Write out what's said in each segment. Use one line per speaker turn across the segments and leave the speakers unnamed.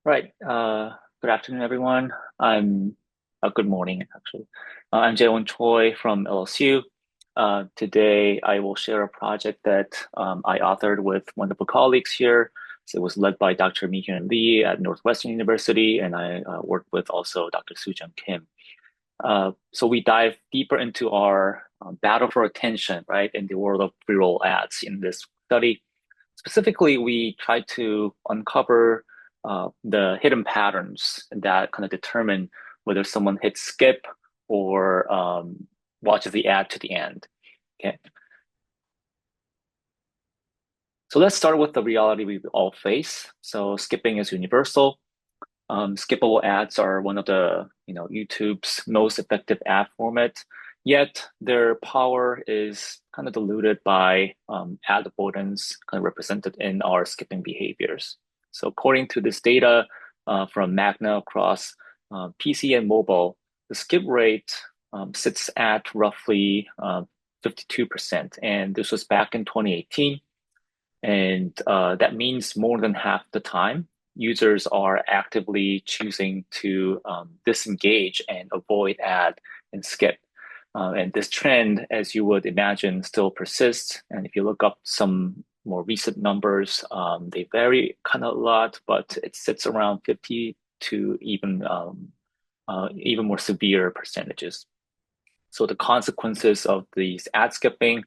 Right. Good afternoon, everyone. Good morning, actually. I'm Jaewon Choi from LSU. Today, I will share a project that I authored with wonderful colleagues here. So it was led by Dr. Mi-Hyun Lee at Northwestern University, and I worked with also Dr. Soo-Jung Kim. So we dive deeper into our battle for attention, right, in the world of pre-roll ads in this study. Specifically, we try to uncover the hidden patterns that kind of determine whether someone hits skip or watches the ad to the end. Okay, so let's start with the reality we all face. So skipping is universal. Skippable ads are one of the YouTube's most effective ad formats. Yet their power is kind of diluted by ad avoidance, kind of represented in our skipping behaviors. So according to this data from Magna across PC and mobile, the skip rate sits at roughly 52%, and this was back in 2018. And that means more than half the time, users are actively choosing to disengage and avoid ad and skip. And this trend, as you would imagine, still persists. And if you look up some more recent numbers, they vary kind of a lot, but it sits around 50 to even more severe percentages. So the consequences of these ad skipping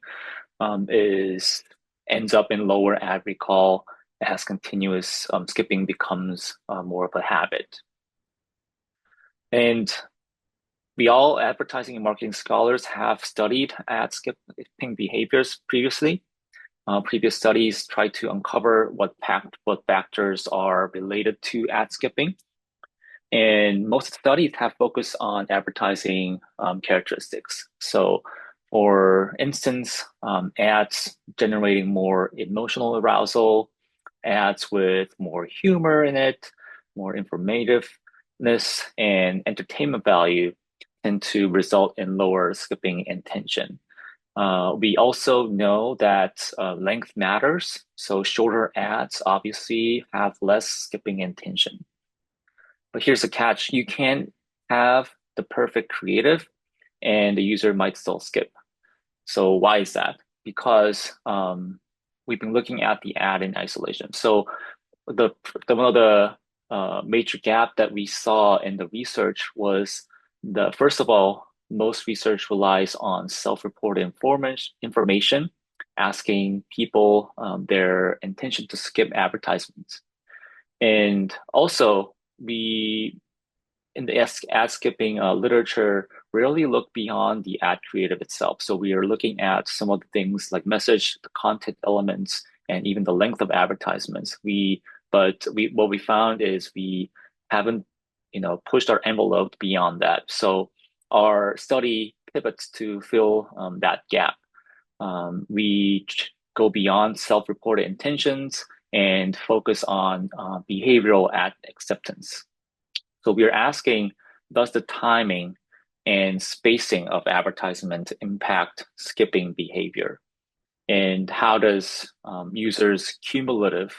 is ends up in lower ad recall as continuous skipping becomes more of a habit. And we all advertising and marketing scholars have studied ad skipping behaviors previously. Previous studies try to uncover what factors are related to ad skipping. And most studies have focused on advertising characteristics. So, for instance, ads generating more emotional arousal, ads with more humor in it, more informativeness, and entertainment value tend to result in lower skipping intention. We also know that length matters, so shorter ads obviously have less skipping intention. But here's the catch. You can have the perfect creative and the user might still skip. So why is that? Because we've been looking at the ad in isolation. So the, one of the major gap that we saw in the research was the first of all, most research relies on self-reported information, asking people their intention to skip advertisements. And also, we in the ad skipping literature rarely look beyond the ad creative itself. So we are looking at some of the things like message, the content elements, and even the length of advertisements. But what we found is we haven't, pushed our envelope beyond that. So our study pivots to fill that gap. We go beyond self-reported intentions and focus on behavioral ad acceptance. So we're asking, does the timing and spacing of advertisement impact skipping behavior? And how does users' cumulative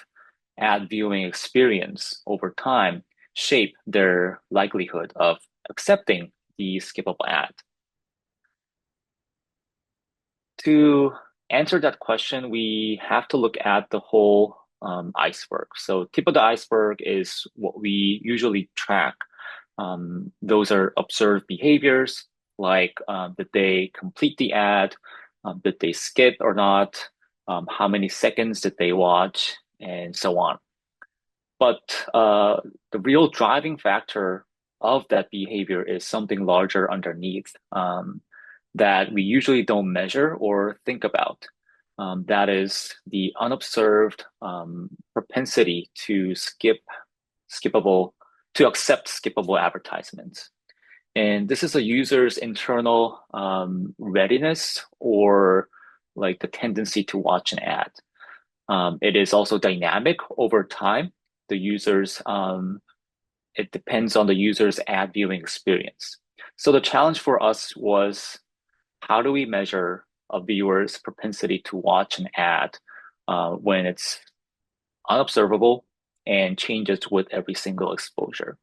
ad viewing experience over time shape their likelihood of accepting the skippable ad? To answer that question, we have to look at the whole iceberg. So tip of the iceberg is what we usually track. Those are observed behaviors like did they complete the ad, did they skip or not, how many seconds did they watch, and so on. But the real driving factor of that behavior is something larger underneath that we usually don't measure or think about. That is the unobserved propensity to skippable, to accept skippable advertisements. And this is a user's internal readiness or like the tendency to watch an ad. It is also dynamic over time. The users, it depends on the user's ad viewing experience. So the challenge for us was how do we measure a viewer's propensity to watch an ad when it's unobservable and changes with every single exposure.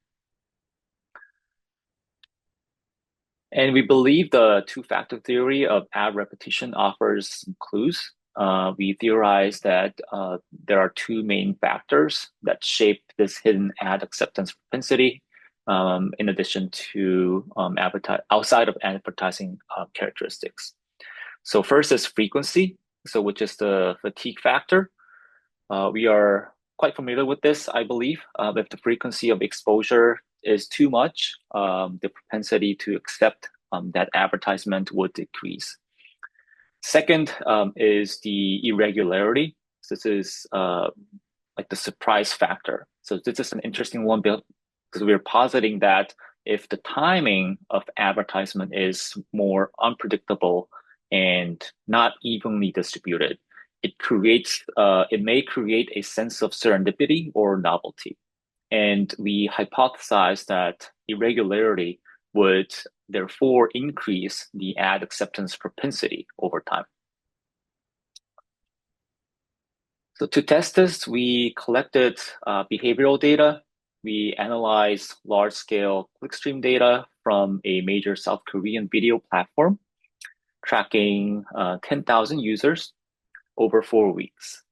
And we believe the two-factor theory of ad repetition offers some clues. We theorize that there are two main factors that shape this hidden ad acceptance propensity, in addition to outside of advertising characteristics. So first is frequency, so which is the fatigue factor. We are quite familiar with this, I believe. If the frequency of exposure is too much, the propensity to accept that advertisement would decrease. Second is the irregularity. This is like the surprise factor. So this is an interesting one because we're positing that if the timing of advertisement is more unpredictable and not evenly distributed, it may create a sense of serendipity or novelty. And we hypothesize that irregularity would therefore increase the ad acceptance propensity over time. So to test this, we collected behavioral data. We analyzed large-scale Clickstream data from a major South Korean video platform, tracking 10,000 users over 4 weeks.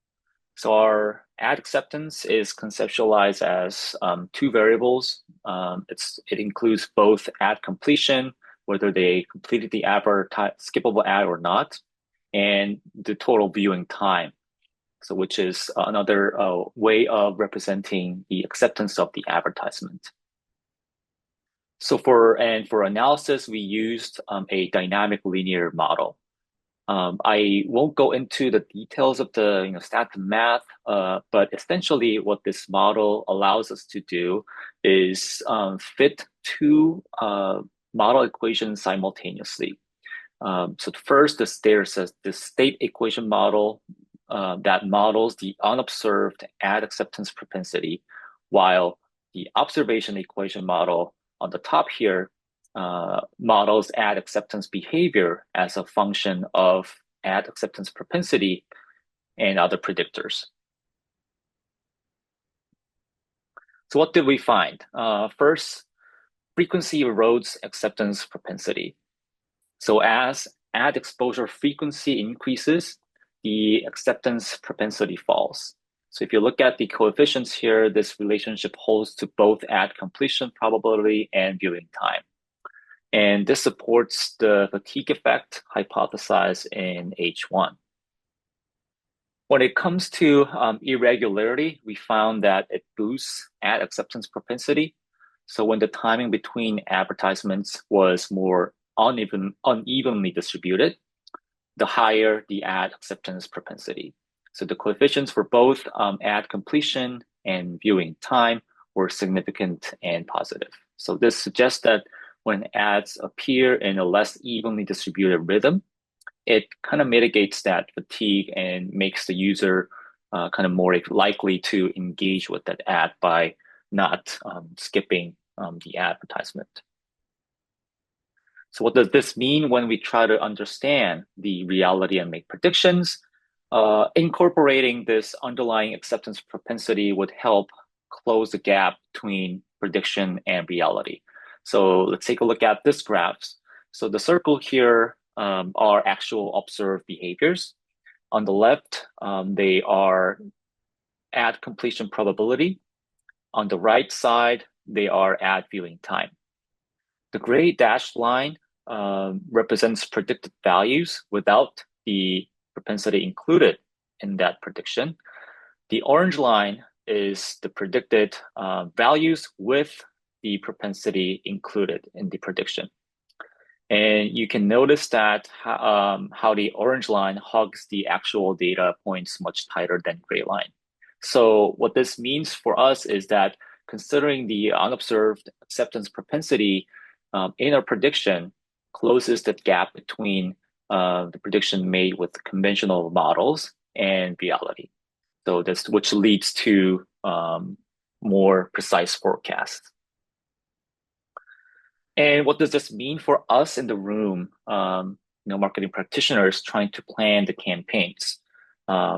So our ad acceptance is conceptualized as two variables. It includes both ad completion, whether they completed the skippable ad or not, and the total viewing time. So which is another way of representing the acceptance of the advertisement. So for analysis, we used a dynamic linear model. I won't go into the details of the stat and math, but essentially what this model allows us to do is fit two model equations simultaneously. So first, there's the state equation model that models the unobserved ad acceptance propensity, while the observation equation model on the top here models ad acceptance behavior as a function of ad acceptance propensity and other predictors. So what did we find? First, frequency erodes acceptance propensity. So as ad exposure frequency increases, the acceptance propensity falls. So if you look at the coefficients here, this relationship holds to both ad completion probability and viewing time. And this supports the fatigue effect hypothesized in H1. When it comes to irregularity, we found that it boosts ad acceptance propensity. So when the timing between advertisements was more unevenly distributed, the higher the ad acceptance propensity. So the coefficients for both ad completion and viewing time were significant and positive. So this suggests that when ads appear in a less evenly distributed rhythm, it kind of mitigates that fatigue and makes the user kind of more likely to engage with that ad by not skipping the advertisement. So what does this mean when we try to understand the reality and make predictions? Incorporating this underlying acceptance propensity would help close the gap between prediction and reality. So let's take a look at this graph. So the circle here are actual observed behaviors. On the left, they are ad completion probability. On the right side, they are ad viewing time. The gray dashed line represents predicted values without the propensity included in that prediction. The orange line is the predicted values with the propensity included in the prediction. And you can notice that how the orange line hugs the actual data points much tighter than gray line. So what this means for us is that considering the unobserved acceptance propensity in our prediction closes the gap between the prediction made with conventional models and reality. So this, which leads to more precise forecasts. And what does this mean for us in the room, marketing practitioners trying to plan the campaigns?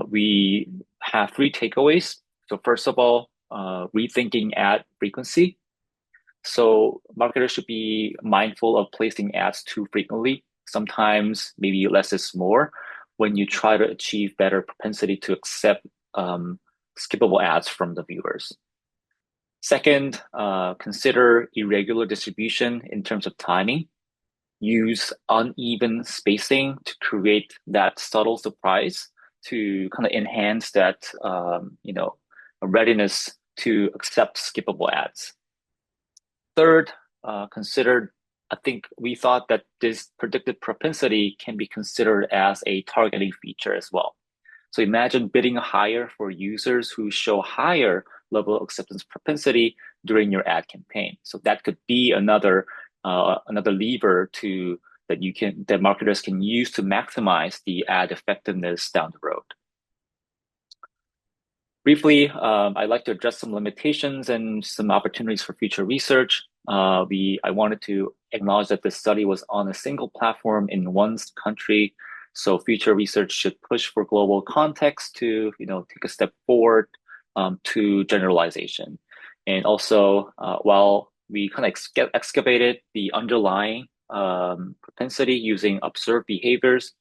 We have 3 takeaways. So first of all, rethinking ad frequency. So marketers should be mindful of placing ads too frequently. Sometimes maybe less is more when you try to achieve better propensity to accept skippable ads from the viewers. Second, consider irregular distribution in terms of timing. Use uneven spacing to create that subtle surprise to kind of enhance that, readiness to accept skippable ads. Third, considered, I think we thought that this predicted propensity can be considered as a targeting feature as well. So imagine bidding higher for users who show higher level of acceptance propensity during your ad campaign. So that could be another lever that marketers can use to maximize the ad effectiveness down the road. Briefly, I'd like to address some limitations and some opportunities for future research. I wanted to acknowledge that this study was on a single platform in one country, so future research should push for global context to, take a step forward to generalization. And also, while we kind of excavated the underlying propensity using observed behaviors,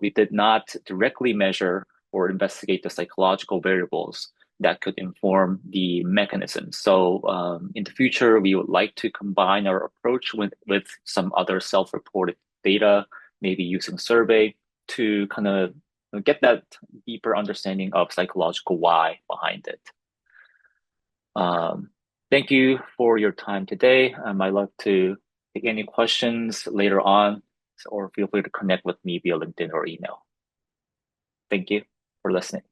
we did not directly measure or investigate the psychological variables that could inform the mechanism. So in the future, we would like to combine our approach with some other self-reported data, maybe using survey to kind of get that deeper understanding of psychological why behind it. Thank you for your time today. I'd love to take any questions later on, or feel free to connect with me via LinkedIn or email. Thank you for listening.